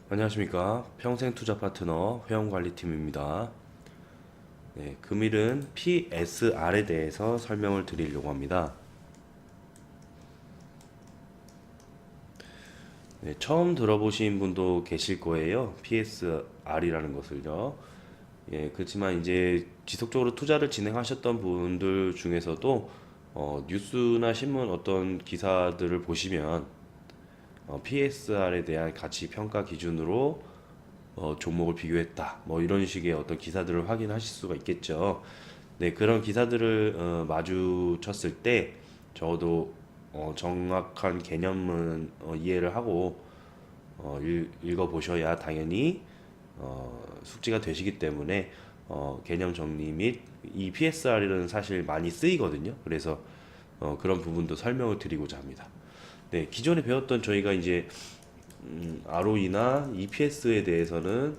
안녕하십니까. 평생투자파트너 회원관리팀입니다. 네, 금일은 PSR에 대해서 설명을 드리려고 합니다. 네, 처음 들어보신 분도 계실 거예요. PSR이라는 것을요. 예, 그렇지만 이제 지속적으로 투자를 진행하셨던 분들 중에서도 뉴스나 신문 어떤 기사들을 보시면 PSR에 대한 가치 평가 기준으로 종목을 비교했다. 뭐 이런 식의 어떤 기사들을 확인하실 수가 있겠죠. 네, 그런 기사들을 마주쳤을 때 적어도 정확한 개념은 이해를 하고 읽어보셔야 당연히 숙지가 되시기 때문에 개념 정리 및 이 PSR은 사실 많이 쓰이거든요. 그래서 그런 부분도 설명을 드리고자 합니다. 네, 기존에 배웠던 저희가 이제 ROE나 EPS에 대해서는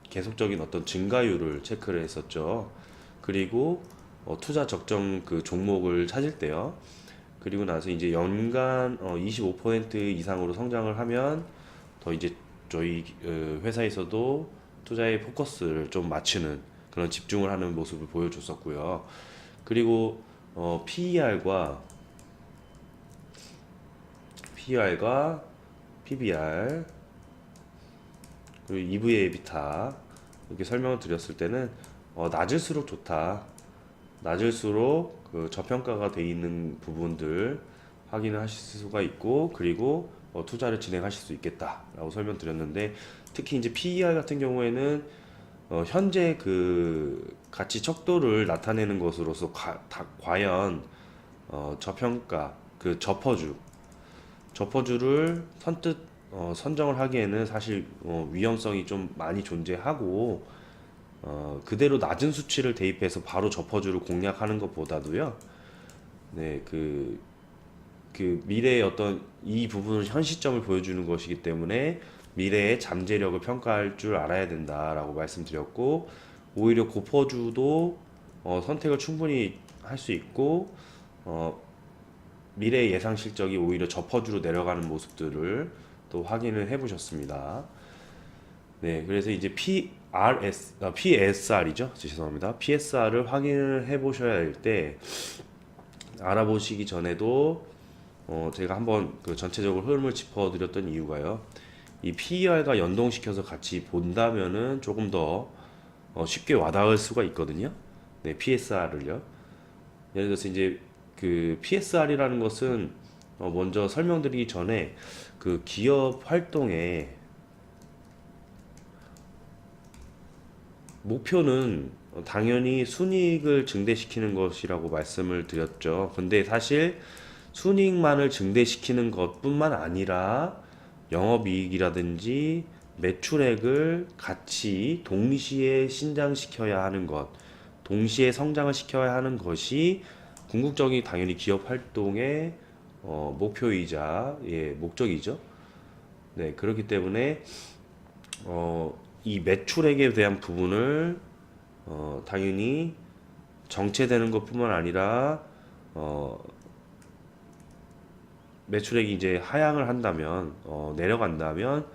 계속적인 어떤 증가율을 체크를 했었죠. 그리고 투자 적정 그 종목을 찾을 때요. 그리고 나서 이제 연간 25% 이상으로 성장을 하면 더 이제 저희 회사에서도 투자의 포커스를 좀 맞추는 그런 집중을 하는 모습을 보여줬었고요. 그리고 PER과 PBR 그리고 EVA 비타 이렇게 설명을 드렸을 때는 낮을수록 좋다. 낮을수록 그 저평가가 돼 있는 부분들 확인을 하실 수가 있고 그리고 투자를 진행하실 수 있겠다라고 설명드렸는데 특히 이제 PER 같은 경우에는 현재 그 가치 척도를 나타내는 것으로서 과연 저평가 그 저퍼주를 선뜻 선정을 하기에는 사실 위험성이 좀 많이 존재하고 그대로 낮은 수치를 대입해서 바로 저퍼주를 공략하는 것보다도요. 네, 그 미래의 어떤 이 부분은 현 시점을 보여주는 것이기 때문에 미래의 잠재력을 평가할 줄 알아야 된다라고 말씀드렸고 오히려 고퍼주도 선택을 충분히 할 수 있고 미래의 예상 실적이 오히려 저퍼주로 내려가는 모습들을 또 확인을 해보셨습니다. 네, 그래서 이제 PSR이죠. 죄송합니다. PSR을 확인을 해보셔야 할 때 알아보시기 전에도 제가 한번 그 전체적으로 흐름을 짚어드렸던 이유가요. 이 PER과 연동시켜서 같이 본다면은 조금 더 쉽게 와닿을 수가 있거든요. 네, PSR을요. 예를 들어서 이제 그 PSR이라는 것은 먼저 설명드리기 전에 그 기업 활동의 목표는 당연히 순이익을 증대시키는 것이라고 말씀을 드렸죠. 근데 사실 순이익만을 증대시키는 것뿐만 아니라 영업이익이라든지 매출액을 같이 동시에 신장시켜야 하는 것, 동시에 성장을 시켜야 하는 것이 궁극적인 당연히 기업 활동의 목표이자 목적이죠. 네, 그렇기 때문에 이 매출액에 대한 부분을 당연히 정체되는 것뿐만 아니라 매출액이 이제 하향을 한다면 내려간다면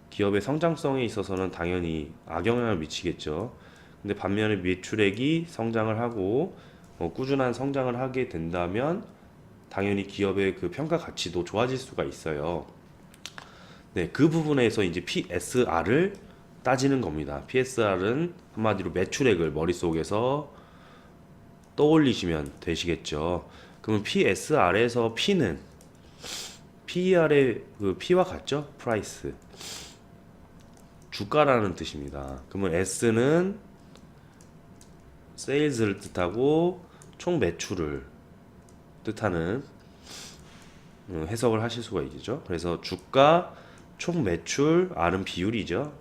기업의 성장성에 있어서는 당연히 악영향을 미치겠죠. 근데 반면에 매출액이 성장을 하고 꾸준한 성장을 하게 된다면 당연히 기업의 그 평가 가치도 좋아질 수가 있어요. 네, 그 부분에서 이제 PSR을 따지는 겁니다. PSR은 한마디로 매출액을 머릿속에서 떠올리시면 되시겠죠. 그러면 PSR에서 P는 PER의 그 P와 같죠? 프라이스. 주가라는 뜻입니다. 그러면 S는 세일즈를 뜻하고 총 매출을 뜻하는 해석을 하실 수가 있겠죠. 그래서 주가 총 매출 R은 비율이죠.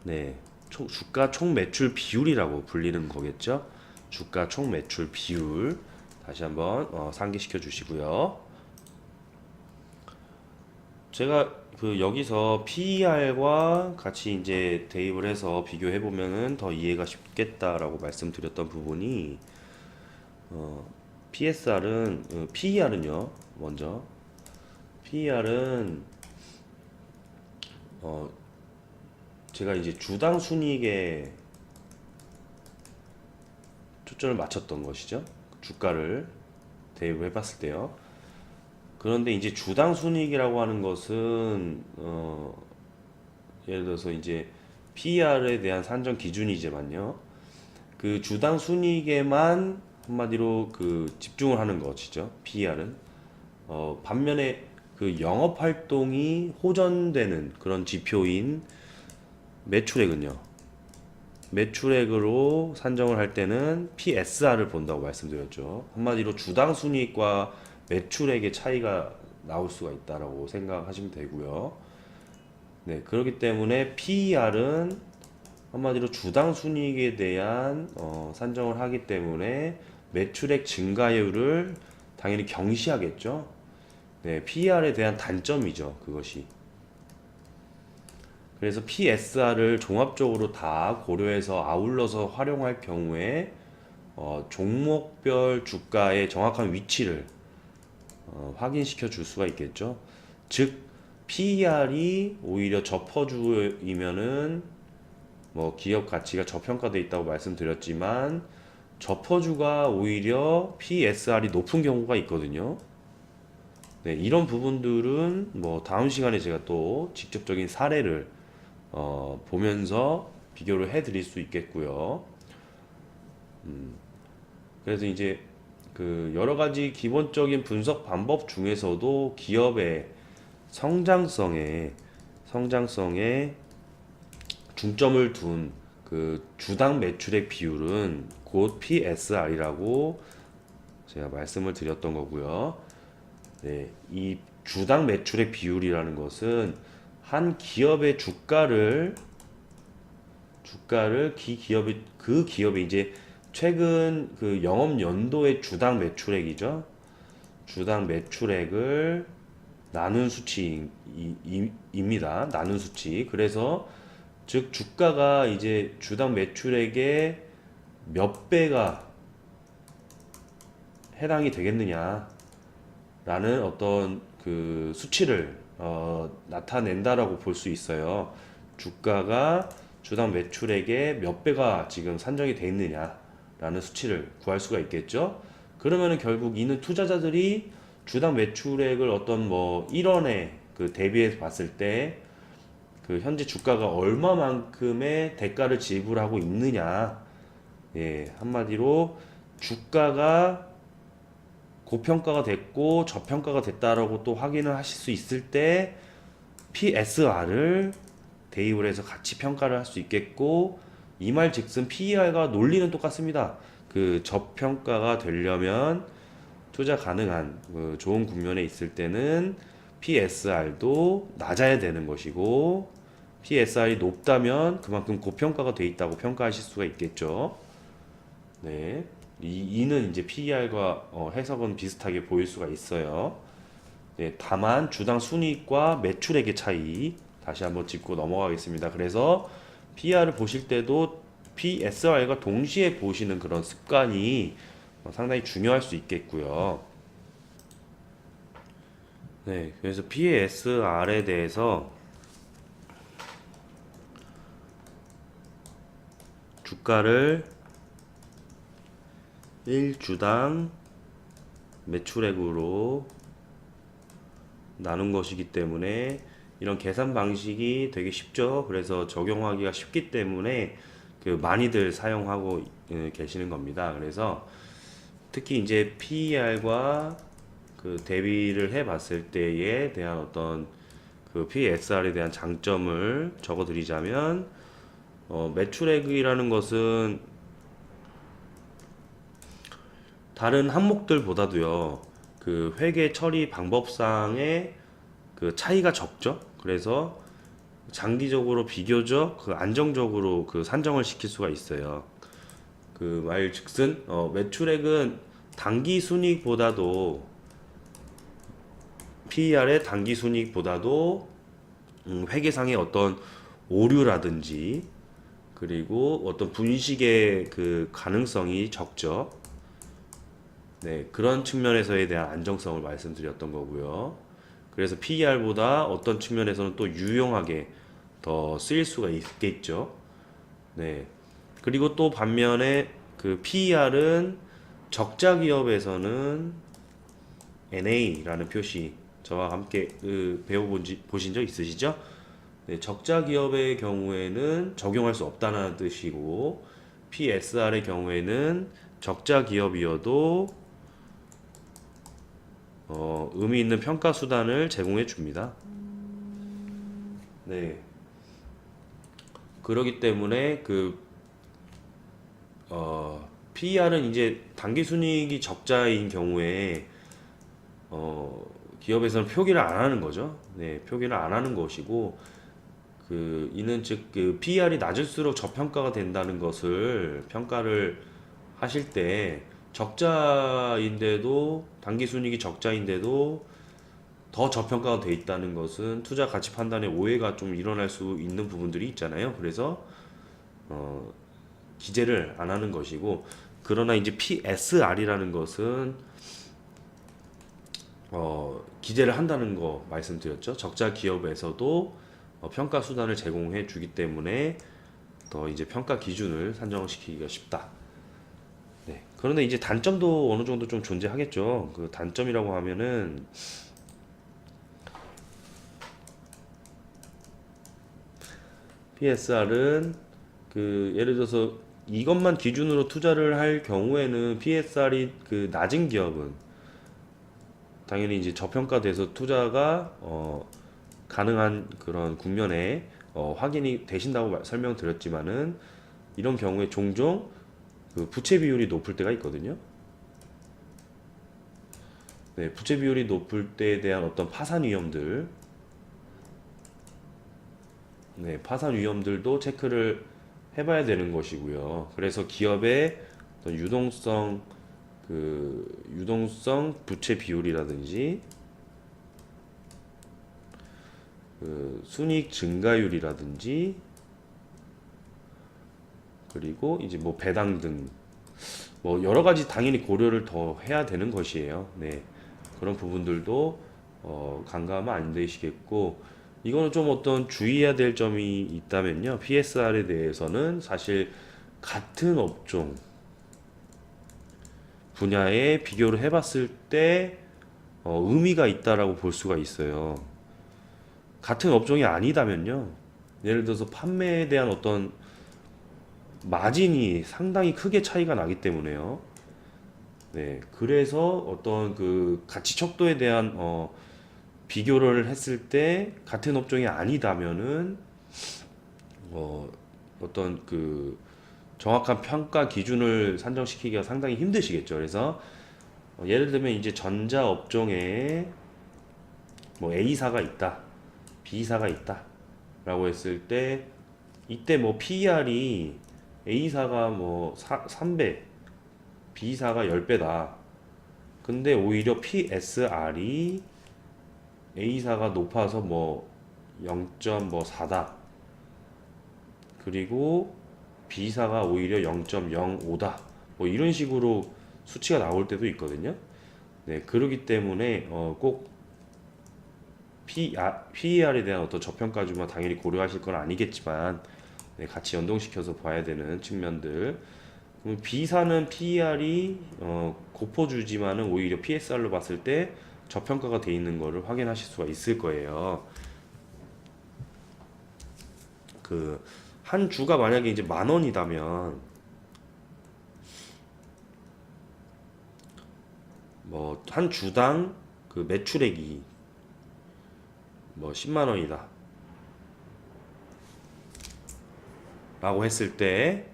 네, 주가 총 매출 비율이라고 불리는 거겠죠. 주가 총 매출 비율 다시 한번 상기시켜 주시고요. 제가 그 여기서 PER과 같이 이제 대입을 해서 비교해 보면은 더 이해가 쉽겠다라고 말씀드렸던 부분이 PSR은 PER은요. 먼저 PER은 제가 이제 주당 순이익에 초점을 맞췄던 것이죠. 주가를 대입을 해봤을 때요. 그런데 이제 주당 순이익이라고 하는 것은 예를 들어서 이제 PER에 대한 산정 기준이지만요. 그 주당 순이익에만 한마디로 그 집중을 하는 것이죠. PER은. 반면에 그 영업 활동이 호전되는 그런 지표인 매출액은요. 매출액으로 산정을 할 때는 PSR을 본다고 말씀드렸죠. 한마디로 주당 순이익과 매출액의 차이가 나올 수가 있다라고 생각하시면 되고요. 네, 그렇기 때문에 PER은 한마디로 주당 순이익에 대한 산정을 하기 때문에 매출액 증가율을 당연히 경시하겠죠. 네, PER에 대한 단점이죠, 그것이. 그래서 PSR을 종합적으로 다 고려해서 아울러서 활용할 경우에 종목별 주가의 정확한 위치를 확인시켜 줄 수가 있겠죠. 즉 PER이 오히려 저퍼주이면은 뭐 기업 가치가 저평가되어 있다고 말씀드렸지만 저퍼주가 오히려 PSR이 높은 경우가 있거든요. 네, 이런 부분들은 뭐 다음 시간에 제가 또 직접적인 사례를 보면서 비교를 해 드릴 수 있겠고요. 그래서 이제 그 여러 가지 기본적인 분석 방법 중에서도 기업의 성장성에 중점을 둔 그 주당 매출액 비율은 곧 PSR이라고 제가 말씀을 드렸던 거고요. 네, 이 주당 매출액 비율이라는 것은 한 기업의 주가를 그 기업의 이제 최근 그 영업 연도의 주당 매출액이죠. 주당 매출액을 나눈 수치입니다. 나눈 수치. 그래서 즉 주가가 이제 주당 매출액의 몇 배가 해당이 되겠느냐라는 어떤 그 수치를 나타낸다라고 볼 수 있어요. 주가가 주당 매출액의 몇 배가 지금 산정이 돼 있느냐라는 수치를 구할 수가 있겠죠. 그러면은 결국 이는 투자자들이 주당 매출액을 어떤 뭐 1원에 그 대비해서 봤을 때 그 현재 주가가 얼마만큼의 대가를 지불하고 있느냐. 예, 한마디로 주가가 고평가가 됐고 저평가가 됐다라고 또 확인을 하실 수 있을 때 PSR을 대입을 해서 같이 평가를 할 수 있겠고 이 말 즉슨 PER과 논리는 똑같습니다. 그 저평가가 되려면 투자 가능한 좋은 국면에 있을 때는 PSR도 낮아야 되는 것이고 PSR이 높다면 그만큼 고평가가 돼 있다고 평가하실 수가 있겠죠. 네. 이는 이제 PER과 해석은 비슷하게 보일 수가 있어요. 네, 다만 주당 순이익과 매출액의 차이 다시 한번 짚고 넘어가겠습니다. 그래서 PER을 보실 때도 PSR과 동시에 보시는 그런 습관이 상당히 중요할 수 있겠고요. 네, 그래서 PSR에 대해서 주가를 1주당 매출액으로 나눈 것이기 때문에 이런 계산 방식이 되게 쉽죠. 그래서 적용하기가 쉽기 때문에 그 많이들 사용하고 계시는 겁니다. 그래서 특히 이제 PER과 그 대비를 해 봤을 때에 대한 어떤 그 PSR에 대한 장점을 적어 드리자면 매출액이라는 것은 다른 항목들보다도요, 그 회계 처리 방법상의 그 차이가 적죠. 그래서 장기적으로 비교적 그 안정적으로 그 산정을 시킬 수가 있어요. 그 말 즉슨 매출액은 단기 순이익보다도 PER의 단기 순이익보다도 회계상의 어떤 오류라든지 그리고 어떤 분식의 그 가능성이 적죠. 네, 그런 측면에서에 대한 안정성을 말씀드렸던 거고요. 그래서 PER보다 어떤 측면에서는 또 유용하게 더 쓰일 수가 있겠죠. 네. 그리고 또 반면에 그 PER은 적자 기업에서는 NA라는 표시 저와 함께 보신 적 있으시죠? 네, 적자 기업의 경우에는 적용할 수 없다는 뜻이고 PSR의 경우에는 적자 기업이어도 의미 있는 평가 수단을 제공해 줍니다. 네. 그러기 때문에 PER은 이제 당기순이익이 적자인 경우에 기업에서는 표기를 안 하는 거죠. 네, 표기를 안 하는 것이고 이는 즉 PER이 낮을수록 저평가가 된다는 것을 평가를 하실 때 적자인데도 당기순이익이 적자인데도 더 저평가가 돼 있다는 것은 투자 가치 판단에 오해가 좀 일어날 수 있는 부분들이 있잖아요. 그래서 기재를 안 하는 것이고 그러나 이제 PSR이라는 것은 기재를 한다는 거 말씀드렸죠. 적자 기업에서도 평가 수단을 제공해 주기 때문에 더 이제 평가 기준을 산정시키기가 쉽다. 네. 그런데 이제 단점도 어느 정도 좀 존재하겠죠. 그 단점이라고 하면은 PSR은 예를 들어서 이것만 기준으로 투자를 할 경우에는 PSR이 낮은 기업은 당연히 이제 저평가돼서 투자가 가능한 그런 국면에 확인이 되신다고 설명드렸지만은 이런 경우에 종종 부채 비율이 높을 때가 있거든요. 네, 부채 비율이 높을 때에 대한 어떤 파산 위험들, 네, 파산 위험들도 체크를 해봐야 되는 것이고요. 그래서 기업의 어떤 유동성 부채 비율이라든지 순이익 증가율이라든지 그리고 이제 뭐 배당 등 뭐 여러 가지 당연히 고려를 더 해야 되는 것이에요. 네. 그런 부분들도 간과하면 안 되시겠고 이거는 좀 어떤 주의해야 될 점이 있다면요. PSR에 대해서는 사실 같은 업종 분야에 비교를 해봤을 때 의미가 있다라고 볼 수가 있어요. 같은 업종이 아니다면요. 예를 들어서 판매에 대한 어떤 마진이 상당히 크게 차이가 나기 때문에요. 네, 그래서 어떤 가치 척도에 대한 비교를 했을 때 같은 업종이 아니다면은 어떤 정확한 평가 기준을 산정시키기가 상당히 힘드시겠죠. 그래서 예를 들면 이제 전자 업종에 뭐 A사가 있다, B사가 있다라고 했을 때 이때 뭐 PER이 A사가 뭐 3배, B사가 10배다. 근데 오히려 PSR이 A사가 높아서 뭐 0.4다. 그리고 B사가 오히려 0.05다. 뭐 이런 식으로 수치가 나올 때도 있거든요. 네, 그러기 때문에 꼭 PER에 대한 어떤 저평가주만 당연히 고려하실 건 아니겠지만 네, 같이 연동시켜서 봐야 되는 측면들. 그럼 B사는 PER이 고포주지만은 오히려 PSR로 봤을 때 저평가가 돼 있는 거를 확인하실 수가 있을 거예요. 한 주가 만약에 이제 10,000원이다면 뭐 한 주당 매출액이 뭐 10만 원이다 라고 했을 때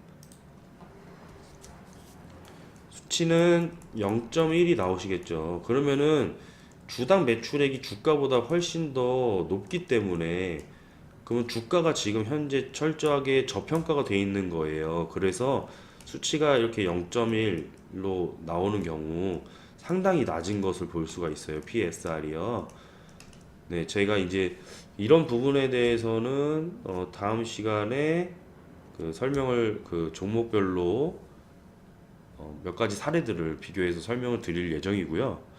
수치는 0.1이 나오시겠죠. 그러면은 주당 매출액이 주가보다 훨씬 더 높기 때문에 그러면 주가가 지금 현재 철저하게 저평가가 돼 있는 거예요. 그래서 수치가 이렇게 0.1로 나오는 경우 상당히 낮은 것을 볼 수가 있어요. PSR이요. 네, 저희가 이제 이런 부분에 대해서는 다음 시간에 그 설명을 그 종목별로 몇 가지 사례들을 비교해서 설명을 드릴 예정이고요.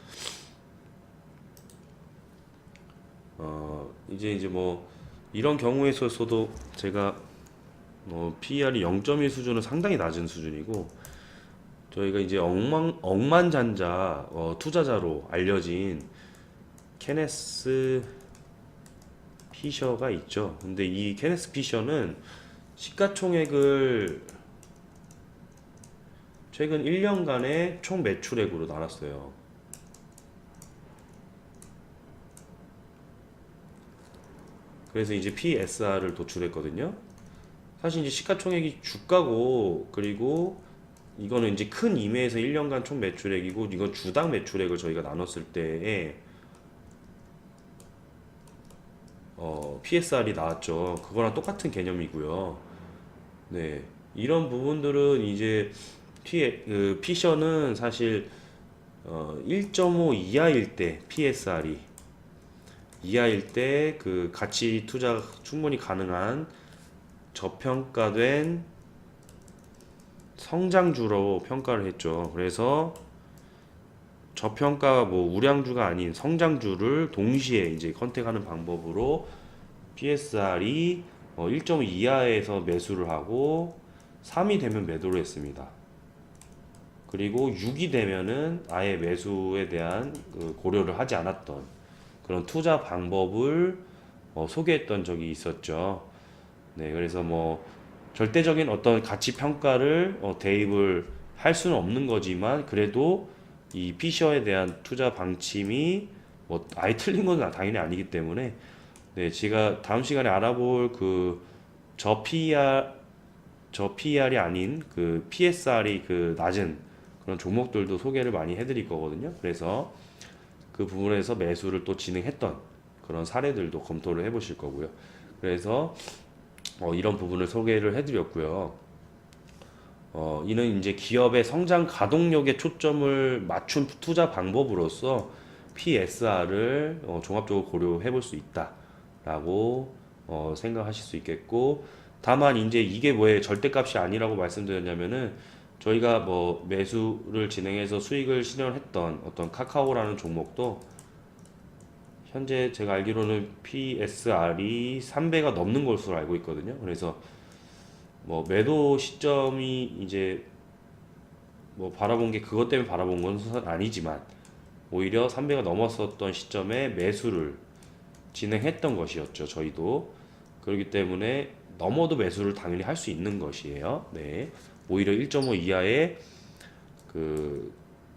이제 뭐 이런 경우에 있어서도 제가 PER이 0.1 수준은 상당히 낮은 수준이고, 저희가 이제 억만장자 투자자로 알려진 케네스 피셔가 있죠. 근데 이 케네스 피셔는 시가총액을 최근 1년간의 총 매출액으로 나눴어요. 그래서 이제 PSR을 도출했거든요. 사실 이제 시가총액이 주가고, 그리고 이거는 이제 큰 임의에서 1년간 총 매출액이고, 이건 주당 매출액을 저희가 나눴을 때에 PSR이 나왔죠. 그거랑 똑같은 개념이고요. 네, 이런 부분들은 이제 피셔는 사실 1.5 이하일 때 PSR이 이하일 때 그 가치 투자 충분히 가능한 저평가된 성장주로 평가를 했죠. 그래서 저평가 뭐 우량주가 아닌 성장주를 동시에 이제 컨택하는 방법으로 PSR이 1.5 이하에서 매수를 하고 3이 되면 매도를 했습니다. 그리고 6이 되면은 아예 매수에 대한 그 고려를 하지 않았던 그런 투자 방법을 소개했던 적이 있었죠. 네, 그래서 뭐 절대적인 어떤 가치 평가를 대입을 할 수는 없는 거지만, 그래도 이 피셔에 대한 투자 방침이 뭐 아예 틀린 건 당연히 아니기 때문에, 네, 제가 다음 시간에 알아볼 그 저 PER이 아닌 그 PSR이 그 낮은 그런 종목들도 소개를 많이 해드릴 거거든요. 그래서 그 부분에서 매수를 또 진행했던 그런 사례들도 검토를 해보실 거고요. 그래서 이런 부분을 소개를 해드렸고요. 이는 이제 기업의 성장 가동력에 초점을 맞춘 투자 방법으로서 PSR을 종합적으로 고려해 볼 수 있다라고 생각하실 수 있겠고, 다만 이제 이게 왜 절대값이 아니라고 말씀드렸냐면은, 저희가 뭐 매수를 진행해서 수익을 실현했던 어떤 카카오라는 종목도 현재 제가 알기로는 PSR이 3배가 넘는 것으로 알고 있거든요. 그래서 뭐 매도 시점이 이제 뭐 바라본 게 그것 때문에 바라본 건 아니지만, 오히려 3배가 넘었었던 시점에 매수를 진행했던 것이었죠. 저희도 그렇기 때문에 넘어도 매수를 당연히 할 수 있는 것이에요. 네, 오히려 1.5 이하의 그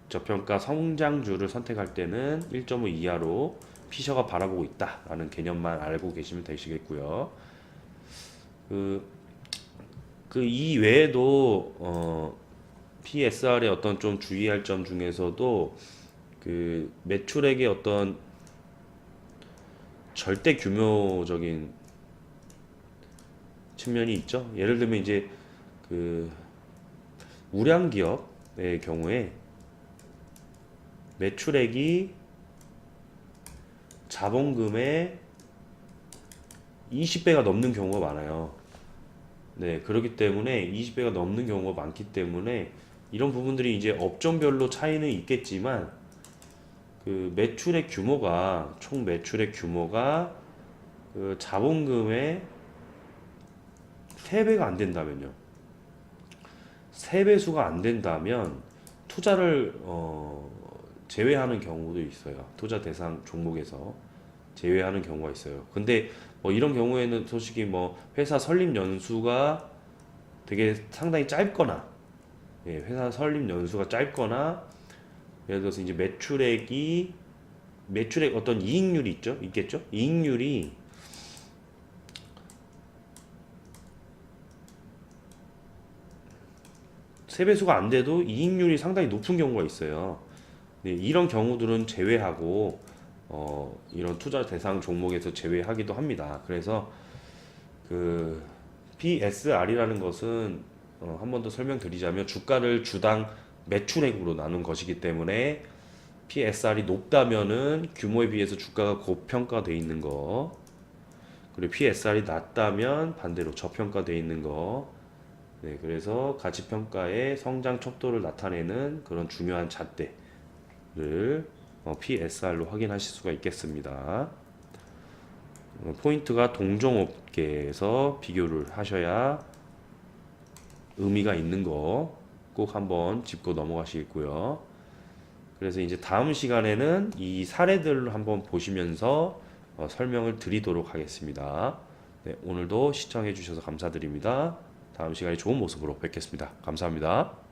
저평가 성장주를 선택할 때는 1.5 이하로 피셔가 바라보고 있다라는 개념만 알고 계시면 되시겠고요. 그 이외에도 PSR의 어떤 좀 주의할 점 중에서도 그 매출액의 어떤 절대 규모적인 측면이 있죠. 예를 들면 이제 그 우량 기업의 경우에 매출액이 자본금의 20배가 넘는 경우가 많아요. 네, 그렇기 때문에 20배가 넘는 경우가 많기 때문에 이런 부분들이 이제 업종별로 차이는 있겠지만, 그 매출의 규모가 총 매출의 규모가 그 자본금의 3배가 안 된다면요. 3배수가 안 된다면 투자를 제외하는 경우도 있어요. 투자 대상 종목에서 제외하는 경우가 있어요. 근데 뭐 이런 경우에는 솔직히 뭐 회사 설립 연수가 되게 상당히 짧거나, 예, 회사 설립 연수가 짧거나, 예를 들어서 이제 매출액 어떤 이익률이 있겠죠? 이익률이 세배수가 안 돼도 이익률이 상당히 높은 경우가 있어요. 네, 이런 경우들은 제외하고 이런 투자 대상 종목에서 제외하기도 합니다. 그래서 그 PSR이라는 것은 한 번 더 설명드리자면, 주가를 주당 매출액으로 나눈 것이기 때문에 PSR이 높다면은 규모에 비해서 주가가 고평가돼 있는 거, 그리고 PSR이 낮다면 반대로 저평가되어 있는 거. 네, 그래서 가치 평가의 성장 척도를 나타내는 그런 중요한 잣대를 PSR로 확인하실 수가 있겠습니다. 포인트가 동종업계에서 비교를 하셔야 의미가 있는 거 꼭 한번 짚고 넘어가시고요. 그래서 이제 다음 시간에는 이 사례들을 한번 보시면서 설명을 드리도록 하겠습니다. 네, 오늘도 시청해 주셔서 감사드립니다. 다음 시간에 좋은 모습으로 뵙겠습니다. 감사합니다.